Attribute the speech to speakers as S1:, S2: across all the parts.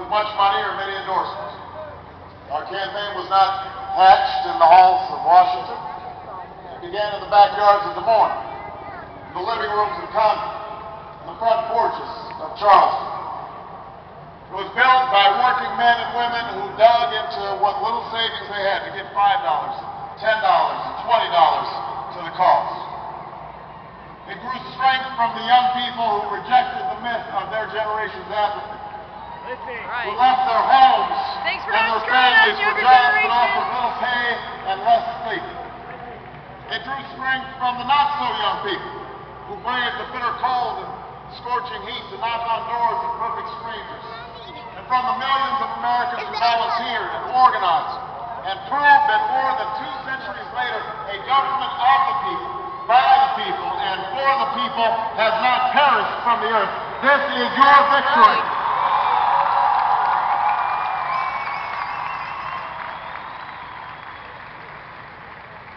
S1: much money or many endorsements. Our campaign was not hatched in the halls of Washington. It began in the backyards of Des Moines, in the living rooms of Congress, in the front porches of Charleston. It was built by working men and women who dug into what little savings they had to get $5, $10, and $20 to the cause. It grew strength from the young people who rejected the myth of their generation's apathy, who left their homes and their families for jobs that offered little pay and less sleep. It drew strength from the not-so-young people who braved the bitter cold and scorching heat to knock on doors of perfect strangers, and from the millions of Americans who volunteered and organized and proved that more than 2 centuries later, a government of the people, by the people, and for the people has not perished from the earth. This is your victory.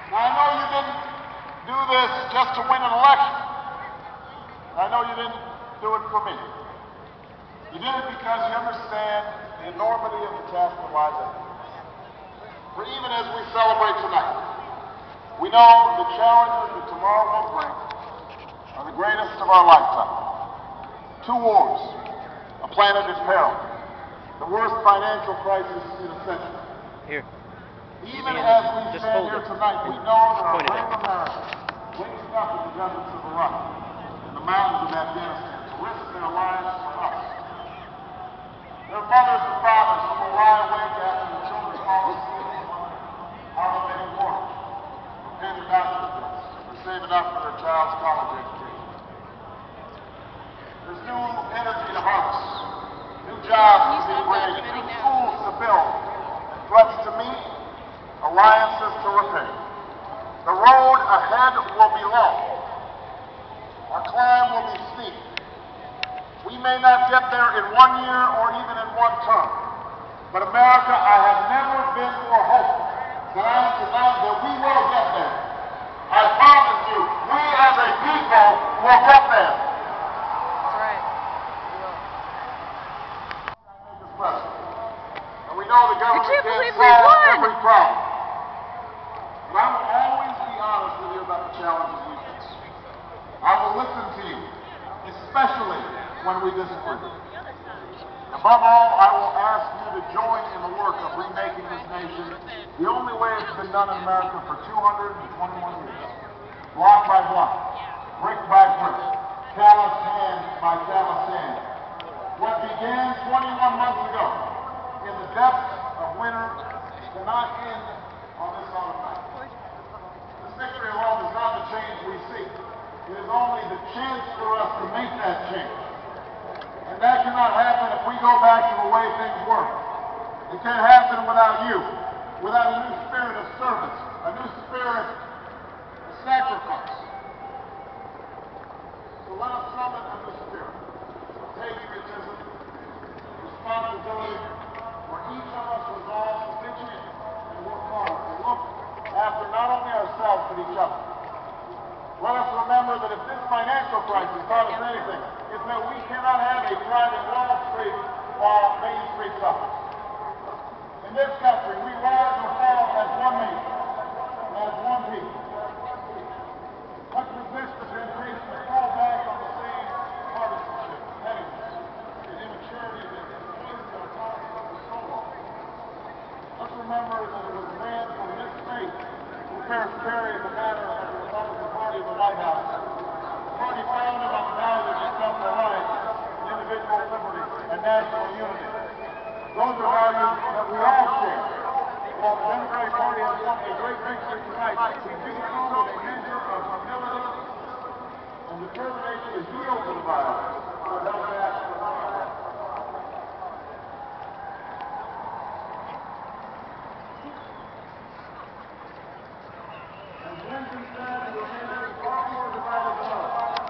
S1: Now, I know you didn't do this just to win an election. I know you didn't do it for me. You did it because you understand the enormity of the task that lies ahead. For even as we celebrate tonight, we know the challenges that tomorrow will bring are the greatest of our lifetime. 2 wars, a planet in peril, the worst financial crisis in a century.
S2: Here.
S1: Even as we stand here tonight, we know that our brave Americans waking up in the deserts of Iraq and the mountains of Afghanistan to risk their lives for us. Their mothers and fathers who will lie awake after their children fall asleep are making work, or pay their doctor's bills, or save enough for their child's college education. There's new energy to harvest, new jobs to be created, new schools to build, and threats to meet, alliances to repair. The road ahead will be long. Our climb will be steep. We may not get there in 1 year or even in 1 term. But America, I have never been more hopeful than I am tonight that we will get there. I promise you, we as a people will get there.
S3: That's right.
S1: We will. And we know the government can't
S3: believe we
S1: solve
S3: won.
S1: every problem. But I will always be honest with you about the challenges we face. I will listen to you, especially when we disagree. Above all, I will ask you to join in the work of remaking this nation the only way it's been done in America for 221 years. Block by block, brick by brick, callous hand by callous hand. What began 21 months ago in the depths of winter cannot end on this autumn night. This victory alone is not the change we seek. It is only the chance for us to make that change. And that cannot happen if we go back to the way things were. It can't happen without you, without a new spirit of service, a new spirit of sacrifice. So let us summon a new spirit of patriotism, responsibility, where each of us resolves to pitch in and work hard and look after not only ourselves but each other. Let us remember that if this financial crisis taught us anything, it's that we cannot have a thriving Wall Street while Main Street suffers. In this country, we rise or fall as one nation, as one people. Let's resist the temptation to fall back on the same partisanship, pettiness, and immaturity that has poisoned our politics for so long. Let's remember that it was a man from this state who first carried the banner of the Republican Party in the White House. The party founded on the values of self-reliance, individual liberty, and national unity. Those are values that we all share. While the Democratic Party has won a great victory tonight, we do so with a measure of humility and determination to yield to the violence that held back the power. As Lincoln said, we are far more divided than others.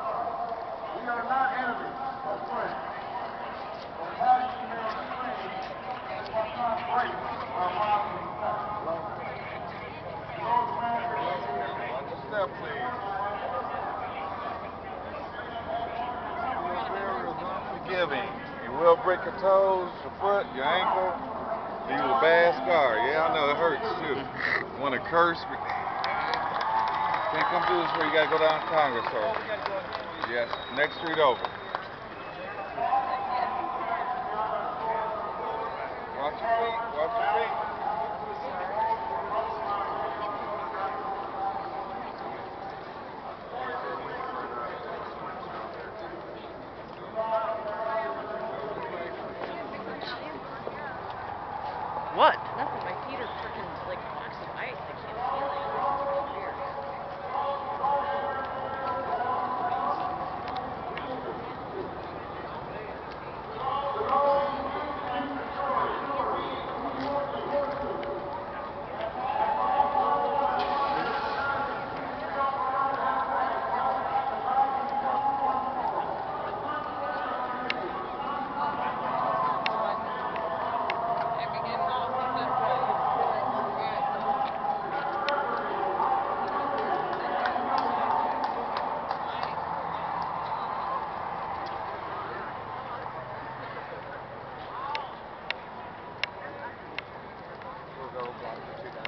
S1: We are not enemies, but friends. But how you may exchange is what not break our bonds of respect. Those Americans
S4: Watch your step, please. Your spirit is unforgiving. You will break your toes, your foot, your ankle. Leave a bad scar. Yeah, I know it hurts too. Want to curse? Can't come through this way. You gotta go down Congress. So, yes, next street over. Watch your feet. Watch your feet.
S3: What? Nothing. My feet are freaking like blocks of ice. I can't feel anything. It's weird.
S4: We'll go.